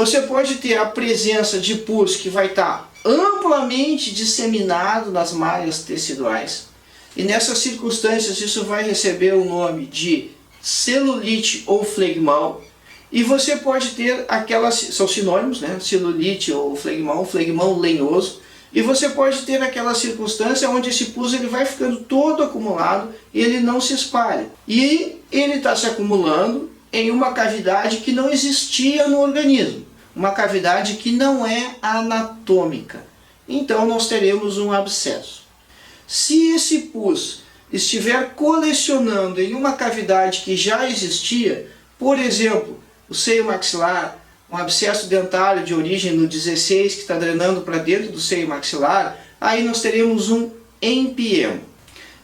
Você pode ter a presença de pus que vai estar amplamente disseminado nas malhas teciduais. E nessas circunstâncias isso vai receber o nome de celulite ou flegmão. E você pode ter aquelas, são sinônimos, né? Celulite ou flegmão lenhoso. E você pode ter aquela circunstância onde esse pus ele vai ficando todo acumulado e ele não se espalha. E ele está se acumulando em uma cavidade que não existia no organismo. Uma cavidade que não é anatômica. Então nós teremos um abscesso. Se esse pus estiver colecionando em uma cavidade que já existia, por exemplo, o seio maxilar, um abscesso dentário de origem no 16 que está drenando para dentro do seio maxilar, aí nós teremos um empiema.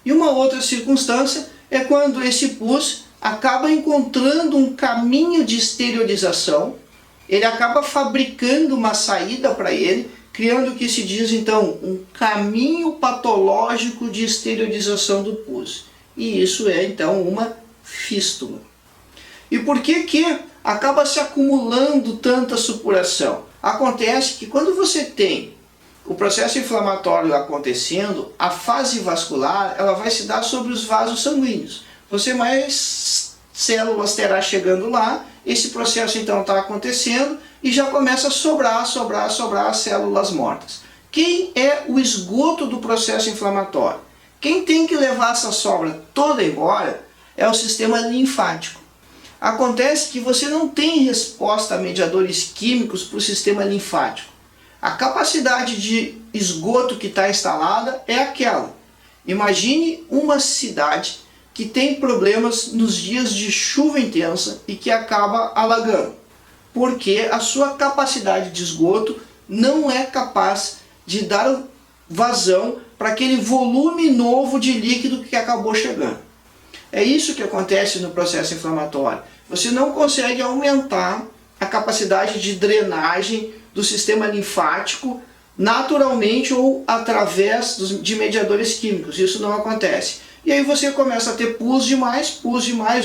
E uma outra circunstância é quando esse pus acaba encontrando um caminho de exteriorização, ele acaba fabricando uma saída para ele, criando o que se diz então um caminho patológico de exteriorização do pus. E isso é então uma fístula. E por que acaba se acumulando tanta supuração? Acontece que quando você tem o processo inflamatório acontecendo, a fase vascular ela vai se dar sobre os vasos sanguíneos. Você mais células terá chegando lá, esse processo então está acontecendo e já começa a sobrar células mortas. Quem é o esgoto do processo inflamatório? Quem tem que levar essa sobra toda embora é o sistema linfático. Acontece que você não tem resposta a mediadores químicos para o sistema linfático. A capacidade de esgoto que está instalada é aquela. Imagine uma cidade que tem problemas nos dias de chuva intensa e que acaba alagando, porque a sua capacidade de esgoto não é capaz de dar vazão para aquele volume novo de líquido que acabou chegando. É isso que acontece no processo inflamatório. Você não consegue aumentar a capacidade de drenagem do sistema linfático naturalmente ou através de mediadores químicos. Isso não acontece. E aí você começa a ter pus demais,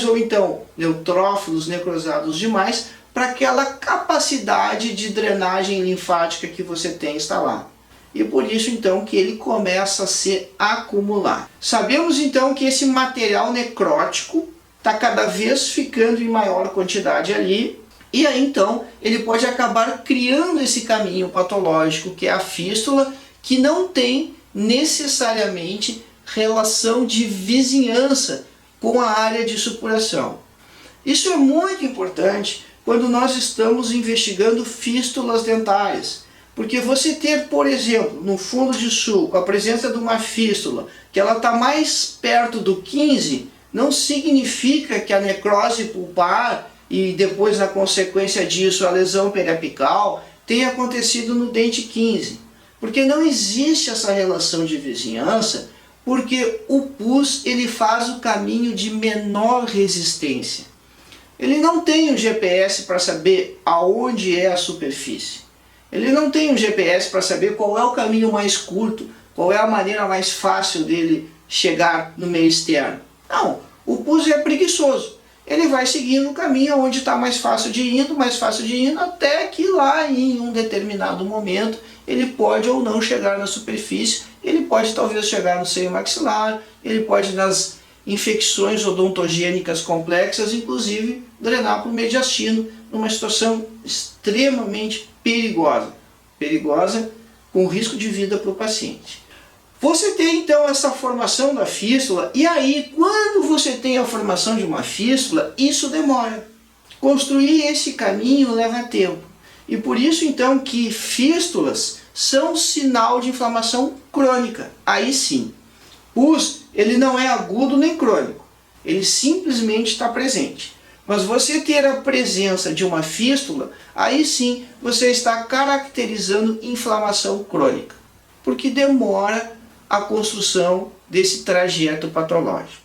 ou então neutrófilos necrosados demais, para aquela capacidade de drenagem linfática que você tem instalada. E por isso então que ele começa a se acumular. Sabemos então que esse material necrótico está cada vez ficando em maior quantidade ali, e aí então ele pode acabar criando esse caminho patológico que é a fístula, que não tem necessariamente relação de vizinhança com a área de supuração. Isso é muito importante quando nós estamos investigando fístulas dentárias, porque você ter, por exemplo, no fundo de sulco, a presença de uma fístula que ela está mais perto do 15, não significa que a necrose pulpar e depois na consequência disso a lesão periapical tenha acontecido no dente 15, porque não existe essa relação de vizinhança, porque o pus ele faz o caminho de menor resistência. Ele não tem um GPS para saber aonde é a superfície. Ele não tem um GPS para saber qual é o caminho mais curto, qual é a maneira mais fácil dele chegar no meio externo. Não, o pus é preguiçoso. Ele vai seguindo o caminho onde está mais fácil de indo, até que lá em um determinado momento ele pode ou não chegar na superfície, ele pode talvez chegar no seio maxilar, ele pode nas infecções odontogênicas complexas, inclusive drenar para o mediastino, numa situação extremamente perigosa, com risco de vida para o paciente. Você tem então essa formação da fístula, e aí quando você tem a formação de uma fístula, isso demora. Construir esse caminho leva tempo. E por isso então que fístulas são sinal de inflamação crônica. Aí sim, pus ele não é agudo nem crônico, ele simplesmente está presente. Mas você ter a presença de uma fístula, aí sim você está caracterizando inflamação crônica, porque demora a construção desse trajeto patológico.